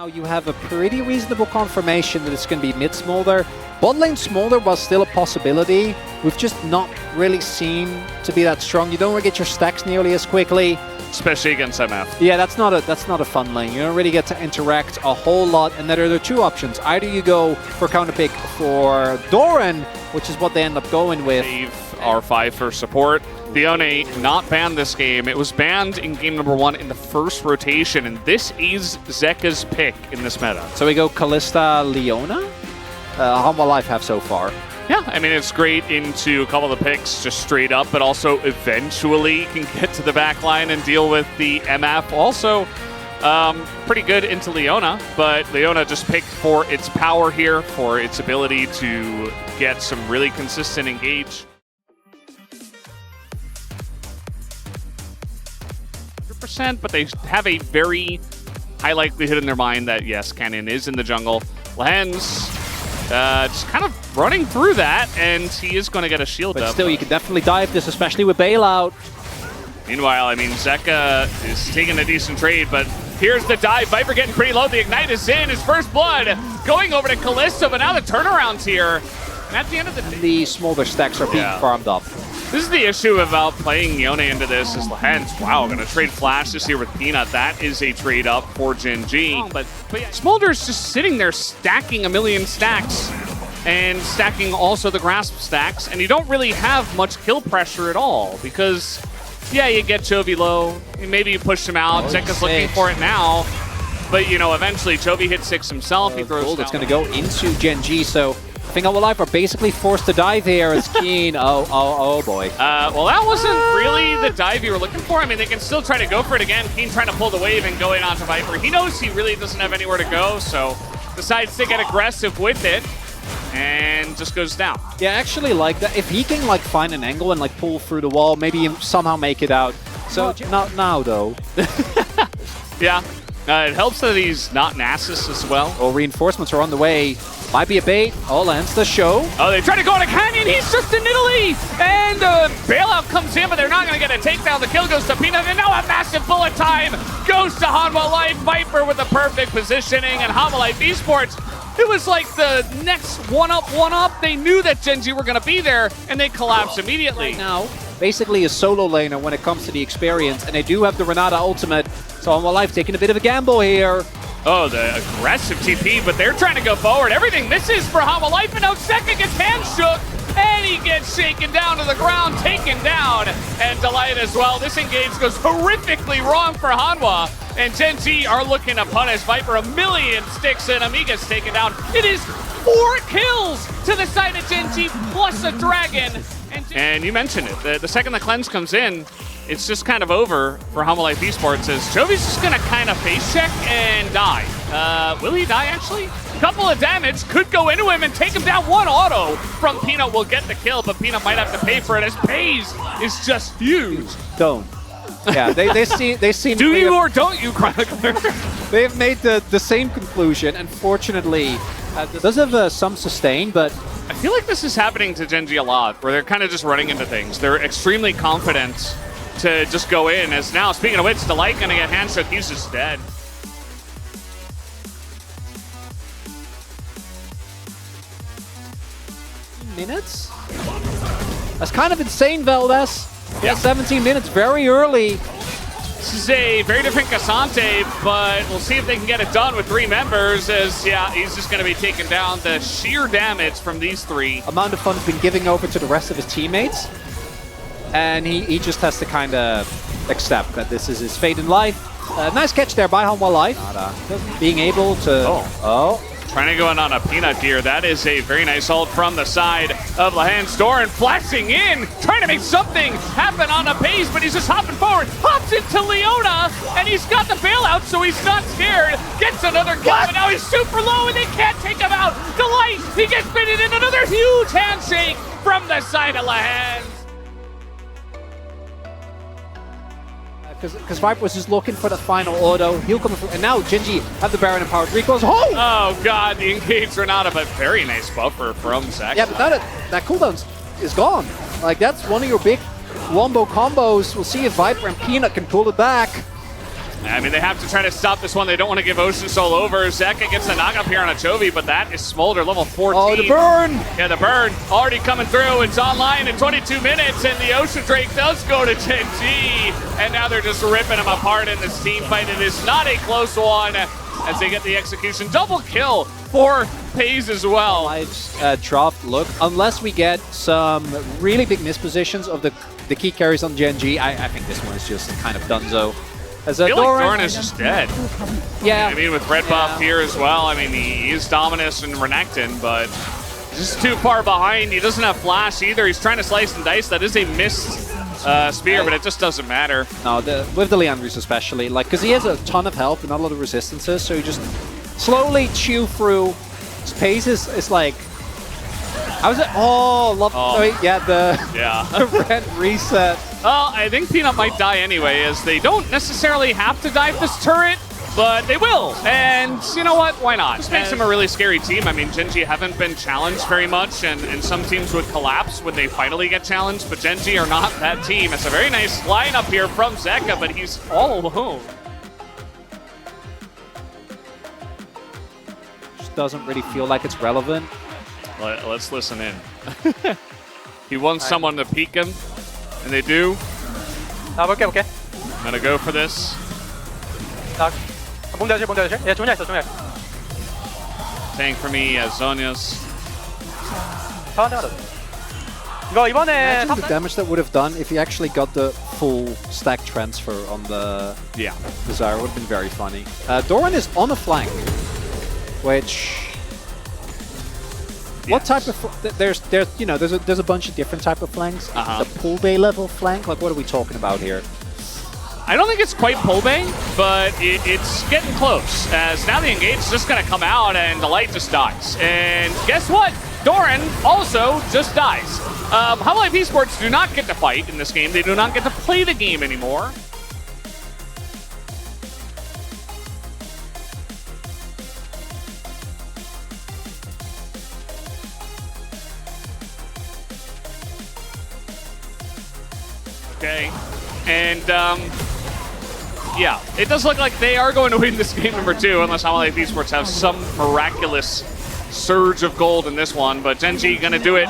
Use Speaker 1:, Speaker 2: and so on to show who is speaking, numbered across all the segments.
Speaker 1: Now you have a pretty reasonable confirmation that it's going to be mid Smolder. Bot lane Smolder was still a possibility. We've just not really seen to be that strong. You don't really get your stacks nearly as quickly.
Speaker 2: Especially against MF.
Speaker 1: Yeah, that's not a fun lane. You don't really get to interact a whole lot. And then there are two options. Either you go for counter pick for Doran, which is what they end up going with.
Speaker 2: Save R5 for support. Leone not banned this game. It was banned in game number 1 in the first rotation, and this is Zeka's pick in this meta.
Speaker 1: So we go Kalista, Leona? How will Life have so far?
Speaker 2: Yeah, I mean, it's great into a couple of the picks just straight up, but also eventually can get to the back line and deal with the MF. Also, pretty good into Leona, but Leona just picked for its power here, for its ability to get some really consistent engage. 100%, but they have a very high likelihood in their mind that, yes, Canyon is in the jungle. Lens just kind of running through that, and he is going to get a shield up.
Speaker 1: But still, you can definitely dive this, especially with bailout.
Speaker 2: Meanwhile, I mean, Zeka is taking a decent trade, but here's the dive. Viper getting pretty low. The Ignite is in. His first blood going over to Kalista, but now the turnaround's here. And at the end of the day,
Speaker 1: the Smolder stacks are being farmed up.
Speaker 2: This is the issue about playing Leone into this, is Lehens, wow, going to trade flashes here with Peanut. That is a trade up for GenG. But yeah, Smolder's just sitting there stacking a million stacks and stacking also the Grasp stacks, and you don't really have much kill pressure at all because, yeah, you get Chovy low, maybe you push him out, Zeka's looking for it now, but, you know, eventually Chovy hits 6 himself, he throws
Speaker 1: It's going to go into GenG, so I think Our Life are basically forced to dive here as Keen. Oh boy.
Speaker 2: Well, that wasn't really the dive you were looking for. I mean, they can still try to go for it again. Keen trying to pull the wave and going onto Viper. He knows he really doesn't have anywhere to go, so decides to get aggressive with it and just goes down.
Speaker 1: Yeah, I actually like that. If he can like find an angle and like pull through the wall, maybe somehow make it out. So not now though.
Speaker 2: Yeah, it helps that he's not Nasus as well.
Speaker 1: Oh, reinforcements are on the way. Might be a bait. Oh, ends the show.
Speaker 2: Oh, they try to go on a Canyon. He's just in Italy. And bailout comes in, but they're not going to get a takedown. The kill goes to Peanut. And now a massive bullet time goes to Hanwha Life. Viper with the perfect positioning. And Hanwha Life Esports, it was like the next one-up. They knew that GenG were going to be there, and they collapsed immediately.
Speaker 1: Right now, basically a solo laner when it comes to the experience. And they do have the Renata ultimate. So Hanwha Life taking a bit of a gamble here.
Speaker 2: Oh, the aggressive TP, but they're trying to go forward. Everything misses for Hanwha Life, and now Zeka gets hand shook, and he gets shaken down to the ground, taken down, and Delight as well. This engage goes horrifically wrong for Hanwha, and GenG are looking to punish Viper. A million sticks in, Amiga's taken down. It is 4 kills to the side of GenG, plus a dragon. And you mentioned it, the second the cleanse comes in, it's just kind of over for Hanwha Life Esports as Chovy's just going to kind of face check and die. Will he die, actually? Couple of damage could go into him and take him down. One auto from Peanut will get the kill, but Peanut might have to pay for it as Peyz is just huge.
Speaker 1: Don't. Yeah, they seem...
Speaker 2: Do you or don't you, Chronicler?
Speaker 1: They've made the same conclusion. Unfortunately, does have some sustain, but...
Speaker 2: I feel like this is happening to GenG a lot, where they're kind of just running into things. They're extremely confident to just go in, as now, speaking of which, Delight gonna get hand shook, he's just dead.
Speaker 1: Minutes? That's kind of insane, Valdez.
Speaker 2: Yeah,
Speaker 1: 17 minutes, very early.
Speaker 2: This is a very different Cassante, but we'll see if they can get it done with 3 members, as, yeah, he's just gonna be taking down the sheer damage from these 3.
Speaker 1: Amount of fun's been giving over to the rest of his teammates. And he just has to kind of accept that this is his fate in life. Nice catch there by Hanwha Life. Being able to...
Speaker 2: Trying to go in on a Peanut here. That is a very nice ult from the side of Lehens. Doran flashing in, trying to make something happen on a Peyz, but he's just hopping forward. Hops into Leona, and he's got the bailout, so he's not scared. Gets another kill, but now he's super low, and they can't take him out. Delight, he gets baited in. Another huge handshake from the side of Lehens.
Speaker 1: Because Viper was just looking for the final auto. He'll come through, and now GenG have the Baron empowered recalls.
Speaker 2: Oh god, the engage Renata, but very nice buffer from Zeka.
Speaker 1: Yeah, but now that cooldown is gone. Like, that's one of your big wombo combos. We'll see if Viper and Peanut can pull it back.
Speaker 2: I mean, they have to try to stop this one. They don't want to give Ocean Soul over. Zeka gets the knock up here on a Chovy, but that is Smolder, level 14.
Speaker 1: Oh, the burn!
Speaker 2: Yeah, the burn already coming through. It's online in 22 minutes, and the Ocean Drake does go to GenG. And now they're just ripping him apart in this team fight. It is not a close one as they get the execution. Double kill for Peyz as well.
Speaker 1: Lives dropped. Look, unless we get some really big mispositions of the key carries on GenG, I think this one is just kind of donezo. As
Speaker 2: I feel like Doran is just dead.
Speaker 1: Yeah.
Speaker 2: I mean, with red buff here as well, I mean, he is Dominus and Renekton, but he's just too far behind. He doesn't have flash either. He's trying to slice and dice. That is a missed spear, but it just doesn't matter.
Speaker 1: No, with the Leandris especially, like, because he has a ton of health and not a lot of resistances, so you just slowly chew through. Peyz is like, how is it? Oh, love. Oh. Wait, yeah, the red reset.
Speaker 2: Well, I think Peanut might die anyway, as they don't necessarily have to dive this turret, but they will. And you know what? Why not? This makes them a really scary team. I mean, GenG haven't been challenged very much, and some teams would collapse when they finally get challenged, but GenG are not that team. It's a very nice lineup here from Zeka, but he's all alone.
Speaker 1: Just doesn't really feel like it's relevant.
Speaker 2: Let's listen in. He wants someone to peek him, and they do.
Speaker 3: 볼게.
Speaker 2: I'm gonna go for this.
Speaker 3: 몸 대야지. 예, 종료 있어.
Speaker 2: Tank for me as Zonius.
Speaker 3: 이거 이번에
Speaker 1: Imagine the damage that would have done if he actually got the full stack transfer on the Desire. Would have been very funny. Doran is on a flank, which. What type of there's you know there's a bunch of different type of flanks. The pull bay level flank, like what are we talking about here?
Speaker 2: I don't think it's quite pull bay, but it's getting close. As now the engage is just gonna come out and the light just dies. And guess what? Doran also just dies. HLE Esports do not get to fight in this game. They do not get to play the game anymore. Okay, and yeah, it does look like they are going to win this game number 2, unless HLE Esports have some miraculous surge of gold in this one. But GenG gonna do it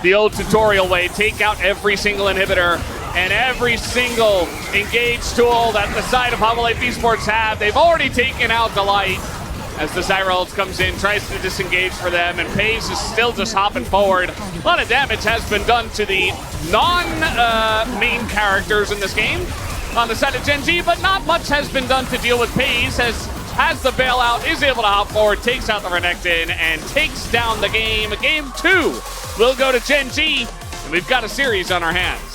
Speaker 2: the old tutorial way, take out every single inhibitor and every single engage tool that the side of HLE Esports have. They've already taken out the light as the Zyrald comes in, tries to disengage for them, and Peyz is still just hopping forward. A lot of damage has been done to the non-main characters in this game on the side of GenG, but not much has been done to deal with Peyz, as the bailout is able to hop forward, takes out the Renekton, and takes down the game. Game 2 will go to GenG, and we've got a series on our hands.